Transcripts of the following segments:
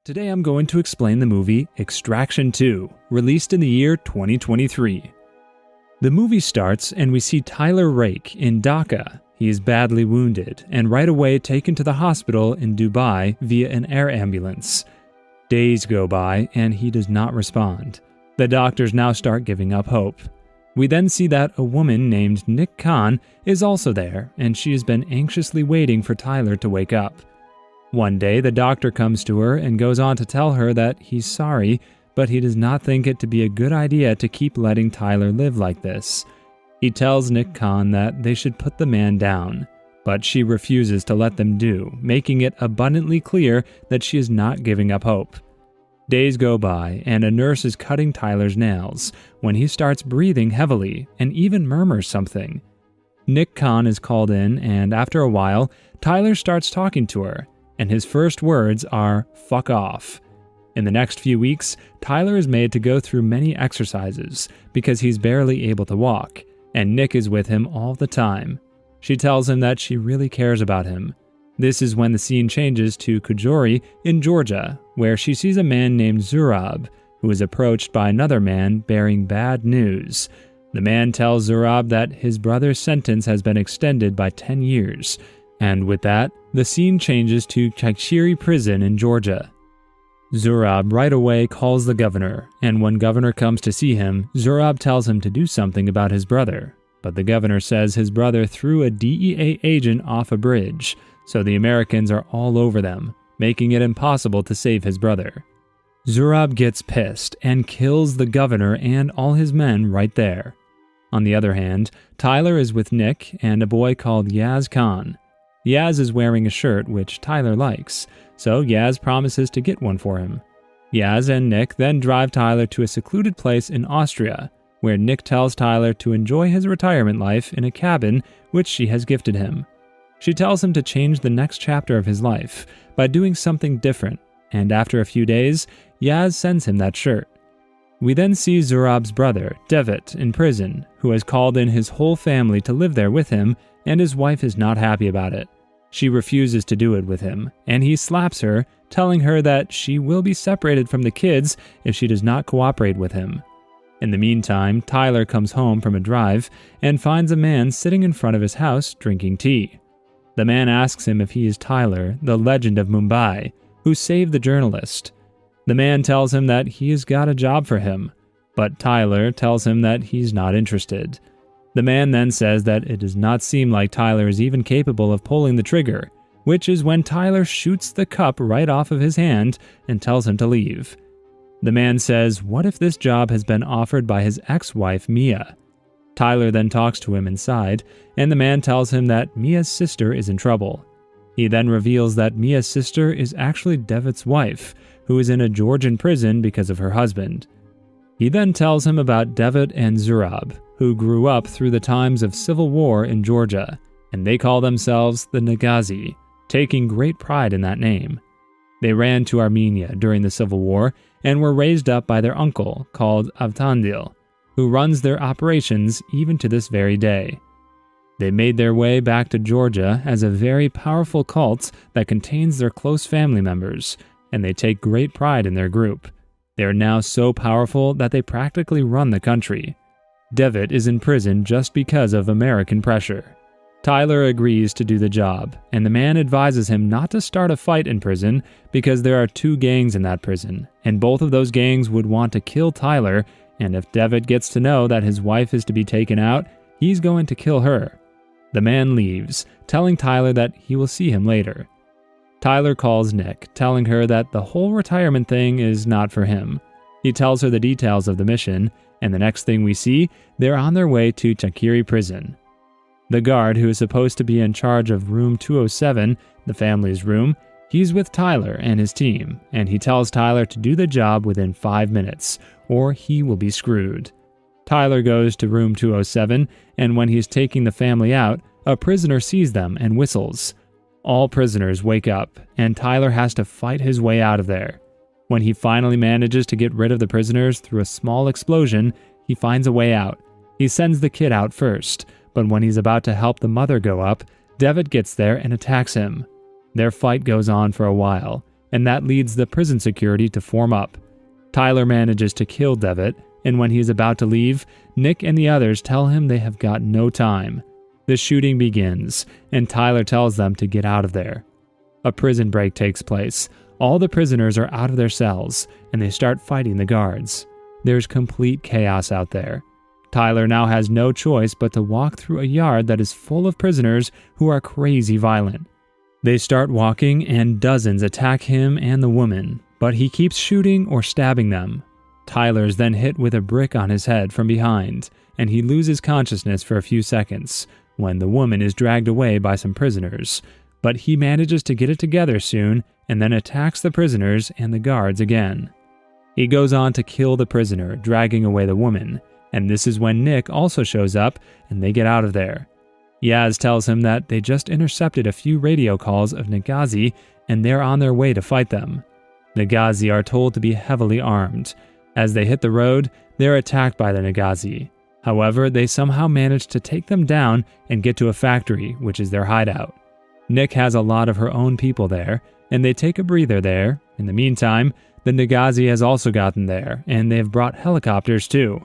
Today I'm going to explain the movie Extraction 2, released in the year 2023. The movie starts and we see Tyler Rake in Dhaka. He is badly wounded and right away taken to the hospital in Dubai via an air ambulance. Days go by and he does not respond. The doctors now start giving up hope. We then see that a woman named Nick Khan is also there and she has been anxiously waiting for Tyler to wake up. One day, the doctor comes to her and goes on to tell her that he's sorry, but he does not think it to be a good idea to keep letting Tyler live like this. He tells Nick Khan that they should put the man down, but she refuses to let them do, making it abundantly clear that she is not giving up hope. Days go by, and a nurse is cutting Tyler's nails when he starts breathing heavily and even murmurs something. Nick Khan is called in, and after a while, Tyler starts talking to her. And his first words are, "fuck off." In the next few weeks, Tyler is made to go through many exercises because he's barely able to walk, and Nick is with him all the time. She tells him that she really cares about him. This is when the scene changes to Kujori in Georgia, where she sees a man named Zurab, who is approached by another man bearing bad news. The man tells Zurab that his brother's sentence has been extended by 10 years. And with that, the scene changes to Extracti2on prison in Georgia. Zurab right away calls the governor, and when governor comes to see him, Zurab tells him to do something about his brother. But the governor says his brother threw a DEA agent off a bridge, so the Americans are all over them, making it impossible to save his brother. Zurab gets pissed and kills the governor and all his men right there. On the other hand, Tyler is with Nick and a boy called Yaz Khan. Yaz is wearing a shirt which Tyler likes, so Yaz promises to get one for him. Yaz and Nick then drive Tyler to a secluded place in Austria, where Nick tells Tyler to enjoy his retirement life in a cabin which she has gifted him. She tells him to change the next chapter of his life by doing something different, and after a few days, Yaz sends him that shirt. We then see Zurab's brother, Devitt, in prison, who has called in his whole family to live there with him, and his wife is not happy about it. She refuses to do it with him, and he slaps her, telling her that she will be separated from the kids if she does not cooperate with him. In the meantime, Tyler comes home from a drive and finds a man sitting in front of his house drinking tea. The man asks him if he is Tyler, the legend of Mumbai, who saved the journalist. The man tells him that he has got a job for him, but Tyler tells him that he's not interested. The man then says that it does not seem like Tyler is even capable of pulling the trigger, which is when Tyler shoots the cup right off of his hand and tells him to leave. The man says, what if this job has been offered by his ex-wife, Mia? Tyler then talks to him inside, and the man tells him that Mia's sister is in trouble. He then reveals that Mia's sister is actually Devitt's wife, who is in a Georgian prison because of her husband. He then tells him about Devitt and Zurab, who grew up through the times of civil war in Georgia, and they call themselves the Nagazi, taking great pride in that name. They ran to Armenia during the civil war and were raised up by their uncle, called Avtandil, who runs their operations even to this very day. They made their way back to Georgia as a very powerful cult that contains their close family members, and they take great pride in their group. They are now so powerful that they practically run the country. Devitt is in prison just because of American pressure. Tyler agrees to do the job, and the man advises him not to start a fight in prison because there are 2 gangs in that prison, and both of those gangs would want to kill Tyler, and if Devitt gets to know that his wife is to be taken out, he's going to kill her. The man leaves, telling Tyler that he will see him later. Tyler calls Nick, telling her that the whole retirement thing is not for him. He tells her the details of the mission, and the next thing we see, they're on their way to Extracti2on prison. The guard who is supposed to be in charge of room 207, the family's room, he's with Tyler and his team, and he tells Tyler to do the job within 5 minutes, or he will be screwed. Tyler goes to room 207, and when he's taking the family out, a prisoner sees them and whistles. All prisoners wake up, and Tyler has to fight his way out of there. When he finally manages to get rid of the prisoners through a small explosion, he finds a way out. He sends the kid out first, but when he's about to help the mother go up, Devitt gets there and attacks him. Their fight goes on for a while, and that leads the prison security to form up. Tyler manages to kill Devitt, and when he is about to leave, Nick and the others tell him they have got no time. The shooting begins, and Tyler tells them to get out of there. A prison break takes place. All the prisoners are out of their cells, and they start fighting the guards. There's complete chaos out there. Tyler now has no choice but to walk through a yard that is full of prisoners who are crazy violent. They start walking, and dozens attack him and the woman, but he keeps shooting or stabbing them. Tyler is then hit with a brick on his head from behind, and he loses consciousness for a few seconds when the woman is dragged away by some prisoners, but he manages to get it together soon and then attacks the prisoners and the guards again. He goes on to kill the prisoner, dragging away the woman, and this is when Nick also shows up and they get out of there. Yaz tells him that they just intercepted a few radio calls of Nagazi and they're on their way to fight them. Nagazi are told to be heavily armed. As they hit the road, they're attacked by the Nagazi. However, they somehow manage to take them down and get to a factory, which is their hideout. Nick has a lot of her own people there, and they take a breather there. In the meantime, the Nagazi has also gotten there, and they have brought helicopters too.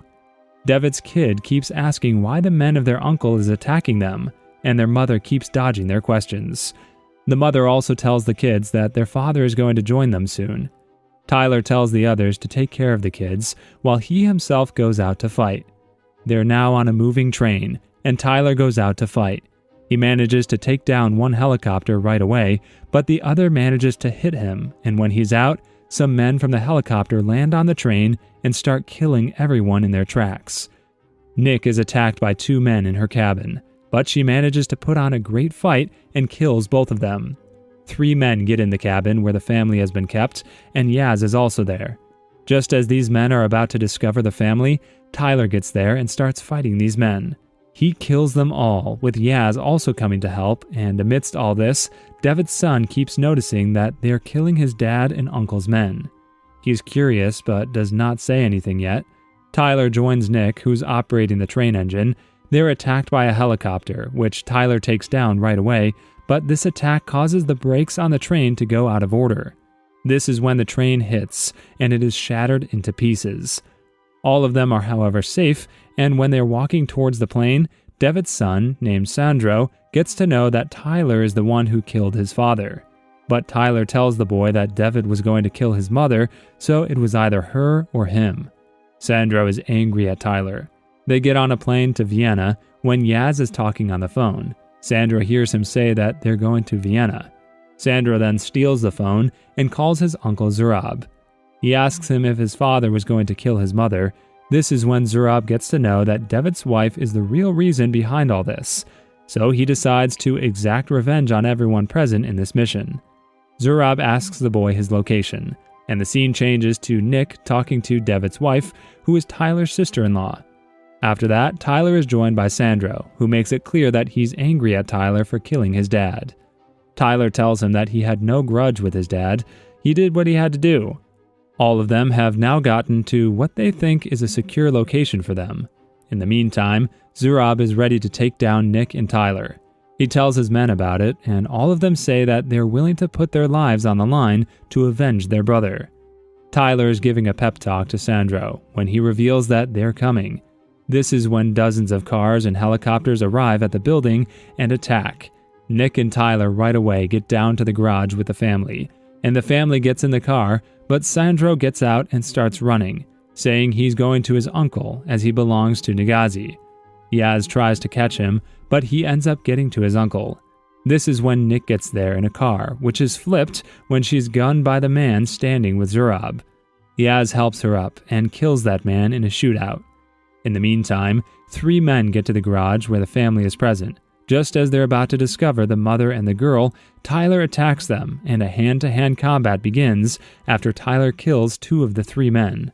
Devitt's kid keeps asking why the men of their uncle is attacking them, and their mother keeps dodging their questions. The mother also tells the kids that their father is going to join them soon. Tyler tells the others to take care of the kids, while he himself goes out to fight. They're now on a moving train, and Tyler goes out to fight. He manages to take down one helicopter right away, but the other manages to hit him, and when he's out, some men from the helicopter land on the train and start killing everyone in their tracks. Nick is attacked by two men in her cabin, but she manages to put on a great fight and kills both of them. 3 men get in the cabin where the family has been kept, and Yaz is also there. Just as these men are about to discover the family, Tyler gets there and starts fighting these men. He kills them all, with Yaz also coming to help, and amidst all this, Devitt's son keeps noticing that they're killing his dad and uncle's men. He's curious, but does not say anything yet. Tyler joins Nick, who's operating the train engine. They're attacked by a helicopter, which Tyler takes down right away, but this attack causes the brakes on the train to go out of order. This is when the train hits, and it is shattered into pieces. All of them are, however, safe, and when they're walking towards the plane, Devitt's son, named Sandro, gets to know that Tyler is the one who killed his father. But Tyler tells the boy that Devitt was going to kill his mother, so it was either her or him. Sandro is angry at Tyler. They get on a plane to Vienna when Yaz is talking on the phone. Sandro hears him say that they're going to Vienna. Sandro then steals the phone and calls his uncle Zurab. He asks him if his father was going to kill his mother. This is when Zurab gets to know that Devitt's wife is the real reason behind all this, so he decides to exact revenge on everyone present in this mission. Zurab asks the boy his location, and the scene changes to Nick talking to Devitt's wife, who is Tyler's sister-in-law. After that, Tyler is joined by Sandro, who makes it clear that he's angry at Tyler for killing his dad. Tyler tells him that he had no grudge with his dad. He did what he had to do. All of them have now gotten to what they think is a secure location for them. In the meantime, Zurab is ready to take down Nick and Tyler. He tells his men about it, and all of them say that they're willing to put their lives on the line to avenge their brother. Tyler is giving a pep talk to Sandro when he reveals that they're coming. This is when dozens of cars and helicopters arrive at the building and attack. Nick and Tyler right away get down to the garage with the family, and the family gets in the car, but Sandro gets out and starts running, saying he's going to his uncle as he belongs to Nagazi. Yaz tries to catch him, but he ends up getting to his uncle. This is when Nick gets there in a car, which is flipped when she's gunned by the man standing with Zurab. Yaz helps her up and kills that man in a shootout. In the meantime, 3 men get to the garage where the family is present. Just as they're about to discover the mother and the girl, Tyler attacks them, and a hand-to-hand combat begins after Tyler kills 2 of the 3 men.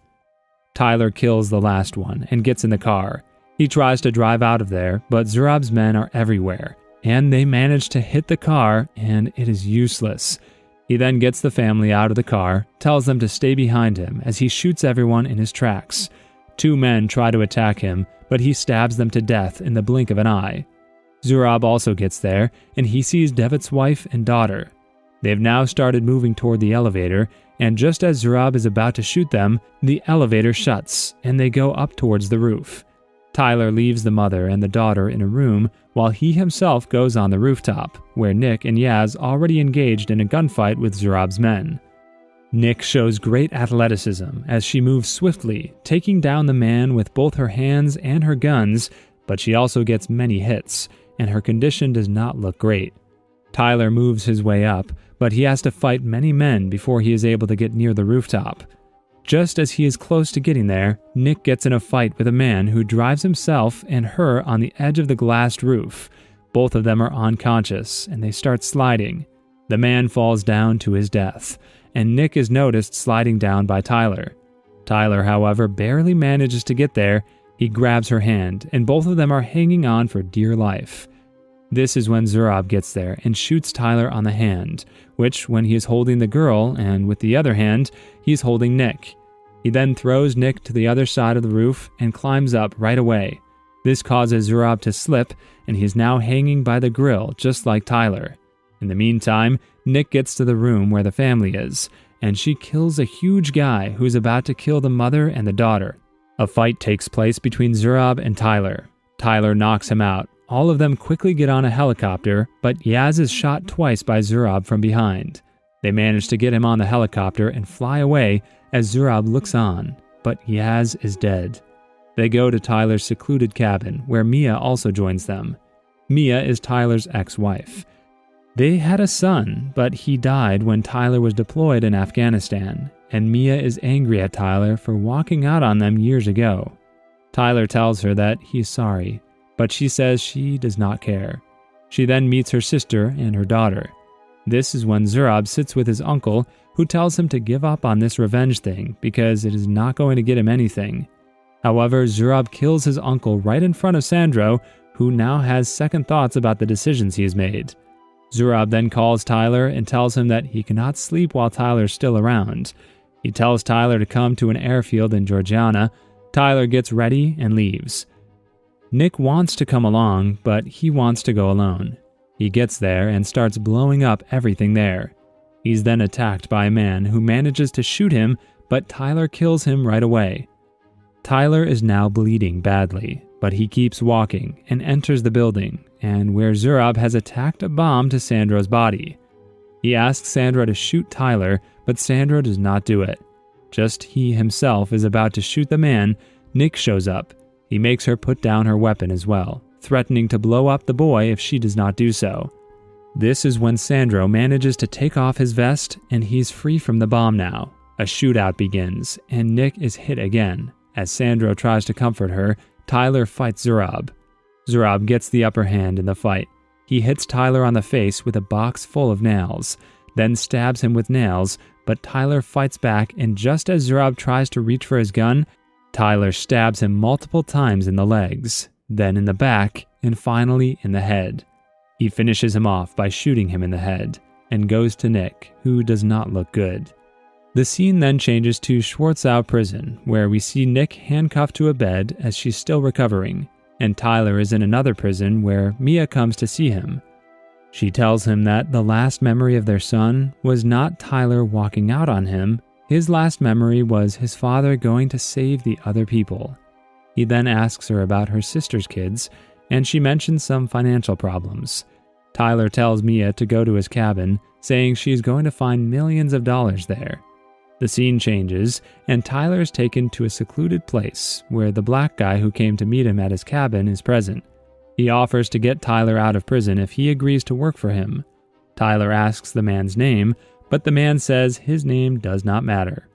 Tyler kills the last one and gets in the car. He tries to drive out of there, but Zurab's men are everywhere, and they manage to hit the car, and it is useless. He then gets the family out of the car, tells them to stay behind him as he shoots everyone in his tracks. 2 men try to attack him, but he stabs them to death in the blink of an eye. Zurab also gets there, and he sees Devitt's wife and daughter. They've now started moving toward the elevator, and just as Zurab is about to shoot them, the elevator shuts, and they go up towards the roof. Tyler leaves the mother and the daughter in a room, while he himself goes on the rooftop, where Nick and Yaz already engaged in a gunfight with Zurab's men. Nick shows great athleticism as she moves swiftly, taking down the man with both her hands and her guns, but she also gets many hits, and her condition does not look great. Tyler moves his way up, but he has to fight many men before he is able to get near the rooftop. Just as he is close to getting there, Nick gets in a fight with a man who drives himself and her on the edge of the glassed roof. Both of them are unconscious, and they start sliding. The man falls down to his death, and Nick is noticed sliding down by Tyler. Tyler, however, barely manages to get there. He grabs her hand, and both of them are hanging on for dear life. This is when Zurab gets there and shoots Tyler on the hand, which, when he is holding the girl, and with the other hand, he's holding Nick. He then throws Nick to the other side of the roof and climbs up right away. This causes Zurab to slip, and he is now hanging by the grill, just like Tyler. In the meantime, Nick gets to the room where the family is, and she kills a huge guy who is about to kill the mother and the daughter. A fight takes place between Zurab and Tyler. Tyler knocks him out. All of them quickly get on a helicopter, but Yaz is shot twice by Zurab from behind. They manage to get him on the helicopter and fly away as Zurab looks on, but Yaz is dead. They go to Tyler's secluded cabin, where Mia also joins them. Mia is Tyler's ex-wife. They had a son, but he died when Tyler was deployed in Afghanistan, and Mia is angry at Tyler for walking out on them years ago. Tyler tells her that he's sorry, but she says she does not care. She then meets her sister and her daughter. This is when Zurab sits with his uncle, who tells him to give up on this revenge thing because it is not going to get him anything. However, Zurab kills his uncle right in front of Sandro, who now has second thoughts about the decisions he has made. Zurab then calls Tyler and tells him that he cannot sleep while Tyler is still around. He tells Tyler to come to an airfield in Georgiana. Tyler gets ready and leaves. Nick wants to come along, but he wants to go alone. He gets there and starts blowing up everything there. He's then attacked by a man who manages to shoot him, but Tyler kills him right away. Tyler is now bleeding badly, but he keeps walking and enters the building, and where Zurab has attacked a bomb to Sandro's body. He asks Sandro to shoot Tyler, but Sandro does not do it. Just he himself is about to shoot the man. Nick shows up. He makes her put down her weapon as well, threatening to blow up the boy if she does not do so. This is when Sandro manages to take off his vest, and he's free from the bomb now. A shootout begins, and Nick is hit again. As Sandro tries to comfort her, Tyler fights Zurab. Zurab gets the upper hand in the fight. He hits Tyler on the face with a box full of nails, then stabs him with nails, but Tyler fights back, and just as Zurab tries to reach for his gun, Tyler stabs him multiple times in the legs, then in the back, and finally in the head. He finishes him off by shooting him in the head, and goes to Nick, who does not look good. The scene then changes to Schwarzau prison, where we see Nick handcuffed to a bed as she's still recovering, and Tyler is in another prison where Mia comes to see him. She tells him that the last memory of their son was not Tyler walking out on him. His last memory was his father going to save the other people. He then asks her about her sister's kids, and she mentions some financial problems. Tyler tells Mia to go to his cabin, saying she's going to find millions of dollars there. The scene changes, and Tyler is taken to a secluded place where the black guy who came to meet him at his cabin is present. He offers to get Tyler out of prison if he agrees to work for him. Tyler asks the man's name, but the man says his name does not matter.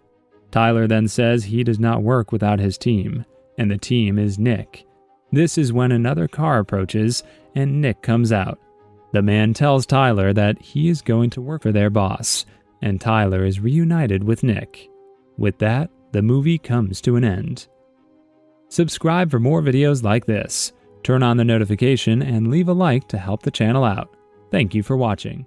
Tyler then says he does not work without his team, and the team is Nick. This is when another car approaches, and Nick comes out. The man tells Tyler that he is going to work for their boss, and Tyler is reunited with Nick. With that, the movie comes to an end. Subscribe for more videos like this. Turn on the notification and leave a like to help the channel out. Thank you for watching.